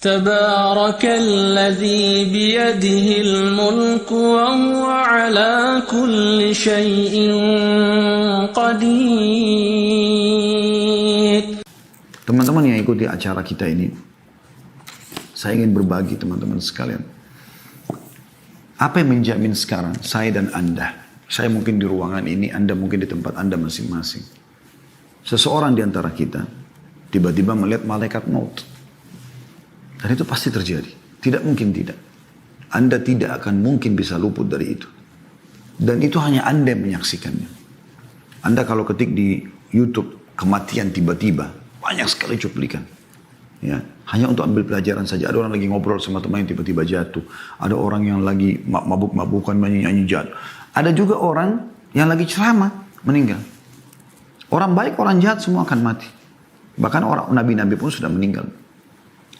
تبارك الذي بيده الملك وهو على كل شيء قدير. Teman-teman yang ikuti acara kita ini, saya ingin berbagi teman-teman sekalian. Apa yang menjamin sekarang saya dan Anda? Saya mungkin di ruangan ini, Anda mungkin di tempat Anda masing-masing. Seseorang di antara kita tiba-tiba melihat malaikat maut. Dan itu pasti terjadi. Tidak mungkin tidak. Anda tidak akan mungkin bisa luput dari itu. Dan itu hanya Anda yang menyaksikannya. Anda kalau ketik di YouTube kematian tiba-tiba, banyak sekali cuplikan. Ya, hanya untuk ambil pelajaran saja. Ada orang lagi ngobrol sama teman yang tiba-tiba jatuh. Ada orang yang lagi mabuk-mabukan nyanyi-nyanyi jatuh. Ada juga orang yang lagi ceramah meninggal. Orang baik, orang jahat semua akan mati. Bahkan orang nabi-nabi pun sudah meninggal.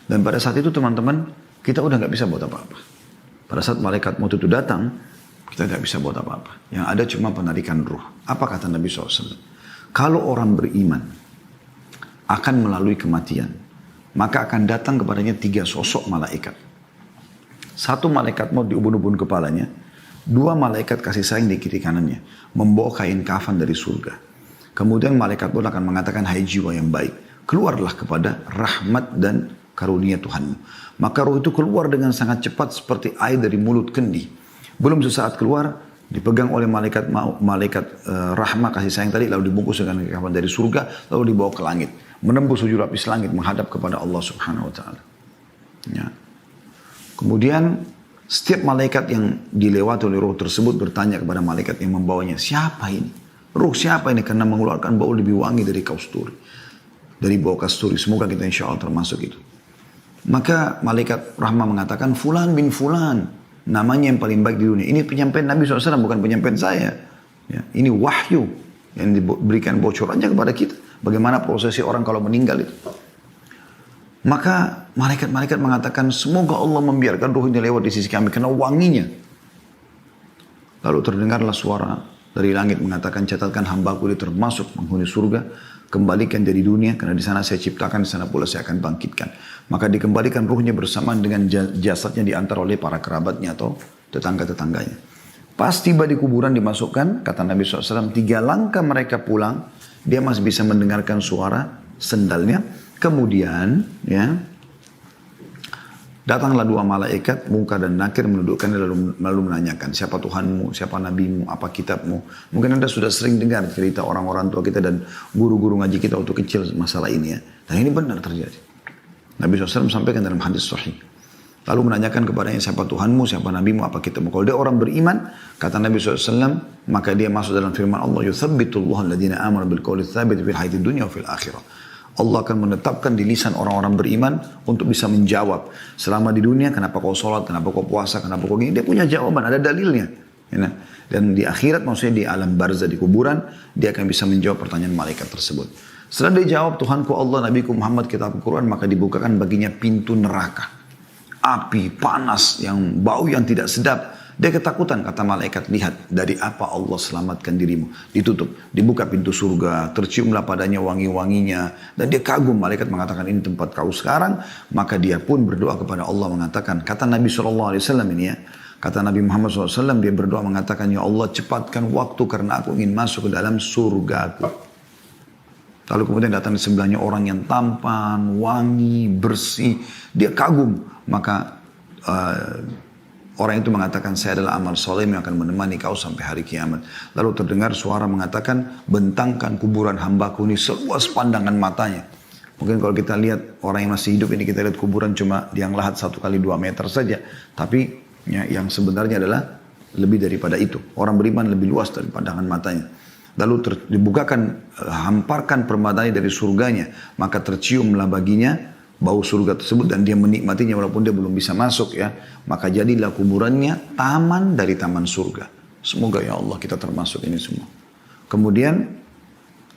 Dan pada saat itu teman-teman, kita udah gak bisa buat apa-apa. Pada saat malaikat maut itu datang, kita gak bisa buat apa-apa. Yang ada cuma penarikan ruh. Apa kata Nabi SAW? Kalau orang beriman akan melalui kematian, maka akan datang kepadanya 3 sosok malaikat. 1 malaikat maut di ubun-ubun kepalanya, 2 malaikat kasih sayang di kiri kanannya, membawa kain kafan dari surga. Kemudian malaikat maut akan mengatakan, hai jiwa yang baik, keluarlah kepada rahmat dan karunia Tuhanmu. Maka roh itu keluar dengan sangat cepat seperti air dari mulut kendi. Belum sesaat keluar, dipegang oleh malaikat rahmah kasih sayang tadi, lalu dibungkus dengan kain dari surga, lalu dibawa ke langit, menembus 7 lapis langit, menghadap kepada Allah Subhanahu Wa Taala. Ya. Kemudian setiap malaikat yang dilewati oleh roh tersebut bertanya kepada malaikat yang membawanya, siapa ini? Ruh siapa ini? Karena mengeluarkan bau lebih wangi dari kasturi, dari bau kasturi. Semoga kita insya Allah termasuk itu. Maka malaikat rahmah mengatakan, Fulan bin Fulan, namanya yang paling baik di dunia. Ini penyampaian Nabi SAW, bukan penyampaian saya. Ya, ini wahyu yang diberikan bocorannya kepada kita. Bagaimana prosesi orang kalau meninggal itu. Maka malaikat-malaikat mengatakan, semoga Allah membiarkan ruh ini lewat di sisi kami, karena wanginya. Lalu terdengarlah suara dari langit mengatakan, catatkan hambaku dia termasuk penghuni surga, kembalikan dari dunia, karena di sana saya ciptakan, di sana pula saya akan bangkitkan. Maka dikembalikan ruhnya bersamaan dengan jasadnya diantar oleh para kerabatnya atau tetangga-tetangganya. Pas tiba di kuburan dimasukkan, kata Nabi SAW, 3 langkah mereka pulang, dia masih bisa mendengarkan suara sendalnya. Kemudian, ya, datanglah 2 malaikat, Munkar dan Nakir, mendudukkannya lalu menanyakan, siapa Tuhanmu, siapa Nabimu, apa kitabmu. Mungkin Anda sudah sering dengar cerita orang-orang tua kita dan guru-guru ngaji kita waktu kecil masalah ini ya. Dan ini benar terjadi. Nabi SAW sampaikan dalam hadis sahih. Lalu menanyakan kepadanya, siapa Tuhanmu, siapa Nabimu, apa kitabmu. Kalau dia orang beriman, kata Nabi SAW, maka dia masuk dalam firman Allah, yuthabbitullahu alladhina amanu bil qawli tsabit fil hayatid dunya wa fil akhirah. Allah akan menetapkan di lisan orang-orang beriman untuk bisa menjawab. Selama di dunia, kenapa kau sholat, kenapa kau puasa, kenapa kau gini. Dia punya jawaban, ada dalilnya. Ya, dan di akhirat, maksudnya di alam barzah, di kuburan, dia akan bisa menjawab pertanyaan malaikat tersebut. Setelah dia jawab, Tuhanku Allah, Nabiku Muhammad, kitab Al-Quran, maka dibukakan baginya pintu neraka. Api, panas, yang bau yang tidak sedap. Dia ketakutan, kata malaikat, lihat dari apa Allah selamatkan dirimu. Ditutup, dibuka pintu surga, terciumlah padanya wangi-wanginya. Dan dia kagum, malaikat mengatakan ini tempat kau sekarang. Maka dia pun berdoa kepada Allah mengatakan, kata Nabi SAW ini ya, kata Nabi Muhammad SAW, dia berdoa mengatakan, ya Allah cepatkan waktu karena aku ingin masuk ke dalam surgaku. Lalu kemudian datang di sebelahnya orang yang tampan, wangi, bersih. Dia kagum, maka orang itu mengatakan, saya adalah amal soleh yang akan menemani kau sampai hari kiamat. Lalu terdengar suara mengatakan, bentangkan kuburan hambaku ini seluas pandangan matanya. Mungkin kalau kita lihat orang yang masih hidup ini, kita lihat kuburan cuma yang lahat 1 kali 2 meter saja. Tapi ya, yang sebenarnya adalah lebih daripada itu. Orang beriman lebih luas dari pandangan matanya. Lalu dibukakan, hamparkan permadani dari surganya. Maka terciumlah baginya bau surga tersebut dan dia menikmatinya walaupun dia belum bisa masuk ya. Maka jadilah kuburannya taman dari taman surga. Semoga ya Allah kita termasuk ini semua. Kemudian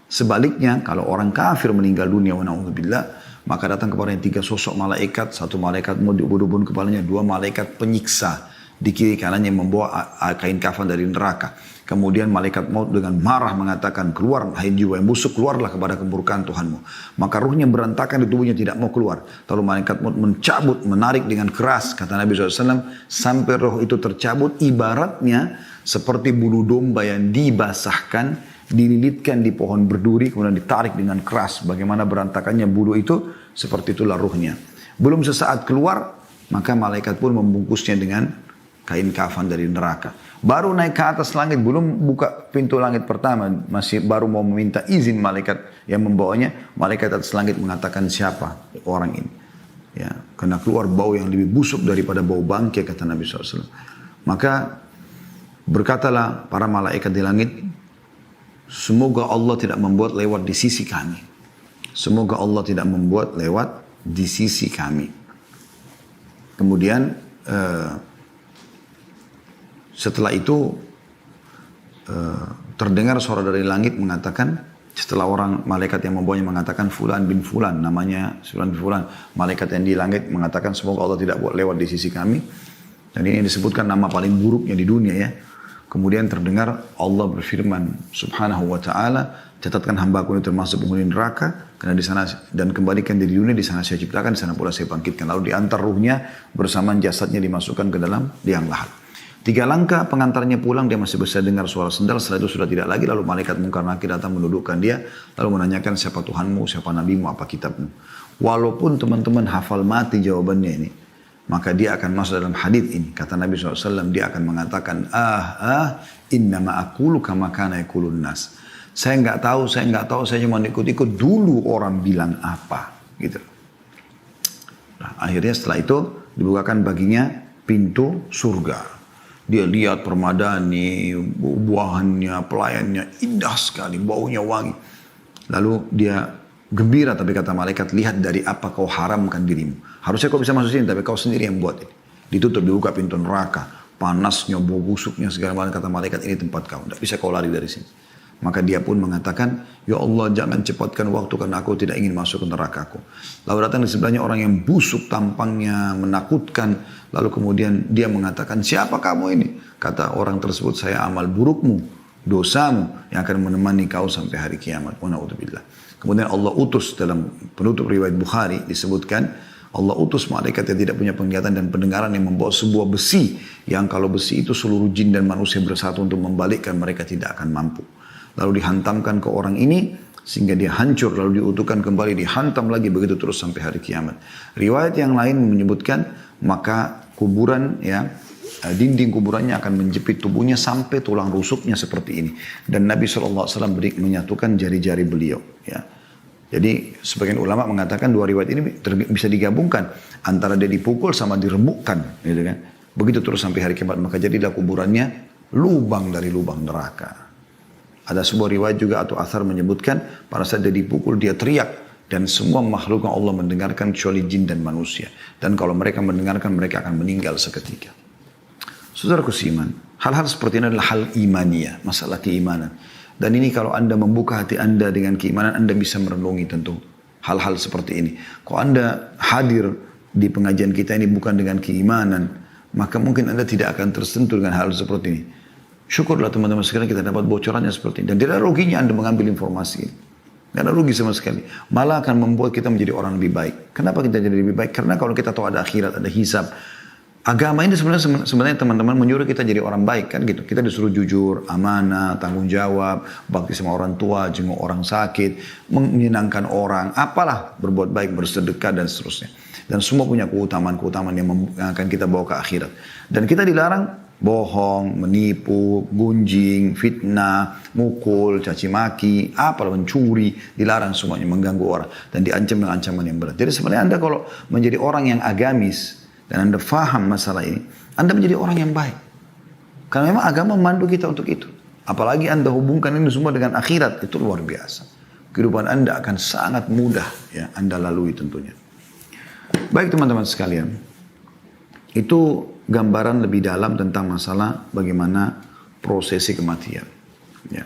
sebaliknya kalau orang kafir meninggal dunia wa na'udzubillah, maka datang kepadanya 3 sosok malaikat. 1 malaikat mau diubun-ubun kepalanya, 2 malaikat penyiksa Di kiri kanannya membawa kain kafan dari neraka. Kemudian malaikat maut dengan marah mengatakan, keluar hai jiwa yang busuk, keluarlah kepada kemurkaan Tuhanmu. Maka ruhnya berantakan di tubuhnya, tidak mau keluar. Lalu malaikat maut mencabut, menarik dengan keras, kata Nabi SAW, sampai roh itu tercabut, ibaratnya seperti bulu domba yang dibasahkan, dililitkan di pohon berduri, kemudian ditarik dengan keras. Bagaimana berantakannya bulu itu, seperti itulah ruhnya. Belum sesaat keluar, maka malaikat pun membungkusnya dengan kain kafan dari neraka. Baru naik ke atas langit, belum buka pintu langit pertama, masih baru mau meminta izin malaikat yang membawanya. Malaikat atas langit mengatakan, siapa orang ini? Ya, karena keluar bau yang lebih busuk daripada bau bangkai, kata Nabi SAW. Maka berkatalah para malaikat di langit, semoga Allah tidak membuat lewat di sisi kami. Semoga Allah tidak membuat lewat di sisi kami. Kemudian setelah itu terdengar suara dari langit mengatakan, setelah orang malaikat yang membawanya mengatakan Fulan bin Fulan, namanya Fulan bin Fulan, malaikat yang di langit mengatakan semoga Allah tidak buat lewat di sisi kami. Dan ini disebutkan nama paling buruknya di dunia ya. Kemudian terdengar Allah berfirman subhanahu wa ta'ala, catatkan hambaku ini termasuk penghuni neraka, karena di sana dan kembalikan di dunia, di sana saya ciptakan, di sana pula saya bangkitkan. Lalu diantar ruhnya bersamaan jasadnya dimasukkan ke dalam liang lahat. 3 langkah pengantarnya pulang, dia masih bisa dengar suara sendal, setelah itu sudah tidak lagi. Lalu malaikat mungkar nakir datang mendudukkan dia, lalu menanyakan siapa Tuhanmu, siapa nabimu, apa kitabmu. Walaupun teman-teman hafal mati jawabannya ini, maka dia akan masuk dalam hadits ini. Kata Nabi SAW, dia akan mengatakan, innama aqulu kama kana yaqulun nas. Saya nggak tahu, saya cuma ikut-ikut dulu orang bilang apa. Gitu. Nah, akhirnya setelah itu dibukakan baginya pintu surga. Dia lihat permadani, buahannya, pelayannya, indah sekali, baunya wangi. Lalu dia gembira, tapi kata malaikat, lihat dari apa kau haramkan dirimu. Harusnya kau bisa masuk sini, tapi kau sendiri yang buat ini. Ditutup, dibuka pintu neraka. Panasnya, bau busuknya, segala macam. Kata malaikat, ini tempat kau. Tidak bisa kau lari dari sini. Maka dia pun mengatakan, ya Allah jangan cepatkan waktu karena aku tidak ingin masuk ke nerakaku. Lalu datang di sebelahnya orang yang busuk tampangnya, menakutkan. Lalu kemudian dia mengatakan, siapa kamu ini? Kata orang tersebut, saya amal burukmu, dosamu yang akan menemani kau sampai hari kiamat. Na'udzubillah. Kemudian Allah utus, dalam penutup riwayat Bukhari disebutkan, Allah utus malaikat yang tidak punya penglihatan dan pendengaran yang membawa sebuah besi. Yang kalau besi itu seluruh jin dan manusia bersatu untuk membalikkan, mereka tidak akan mampu. Lalu dihantamkan ke orang ini sehingga dia hancur, lalu diutuhkan kembali, dihantam lagi, begitu terus sampai hari kiamat. Riwayat yang lain menyebutkan maka kuburan ya, dinding kuburannya akan menjepit tubuhnya sampai tulang rusuknya seperti ini. Dan Nabi SAW menyatukan jari-jari beliau ya. Jadi sebagian ulama mengatakan dua riwayat ini bisa digabungkan antara dia dipukul sama diremukkan gitu kan. Begitu terus sampai hari kiamat, maka jadilah kuburannya lubang dari lubang neraka. Ada sebuah riwayat juga atau athar menyebutkan pada saat dia dipukul dia teriak dan semua makhluk yang Allah mendengarkan kecuali jin dan manusia. Dan kalau mereka mendengarkan mereka akan meninggal seketika. Saudaraku seiman, hal-hal seperti ini adalah hal imaniyah, masalah keimanan. Dan ini kalau Anda membuka hati Anda dengan keimanan, Anda bisa merenungi tentu hal-hal seperti ini. Kalau Anda hadir di pengajian kita ini bukan dengan keimanan, maka mungkin Anda tidak akan tersentuh dengan hal seperti ini. Syukurlah teman-teman sekalian kita dapat bocorannya seperti ini. Dan tidak ada ruginya Anda mengambil informasi ini. Tidak ada rugi sama sekali. Malah akan membuat kita menjadi orang lebih baik. Kenapa kita jadi lebih baik? Karena kalau kita tahu ada akhirat, ada hisab. Agama ini sebenarnya teman-teman menyuruh kita jadi orang baik kan gitu. Kita disuruh jujur, amanah, tanggung jawab, bakti sama orang tua, jenguk orang sakit, menyenangkan orang, apalah, berbuat baik, bersedekah dan seterusnya. Dan semua punya keutamaan-keutamaan yang akan kita bawa ke akhirat. Dan kita dilarang bohong, menipu, gunjing, fitnah, mukul, caci maki, apalah, mencuri, dilarang semuanya, mengganggu orang dan diancam dengan ancaman yang berat. Jadi sebenarnya Anda kalau menjadi orang yang agamis dan Anda faham masalah ini, Anda menjadi orang yang baik. Karena memang agama memandu kita untuk itu. Apalagi Anda hubungkan ini semua dengan akhirat, itu luar biasa. Kehidupan Anda akan sangat mudah ya Anda lalui tentunya. Baik teman-teman sekalian, itu gambaran lebih dalam tentang masalah bagaimana prosesi kematian. Ya.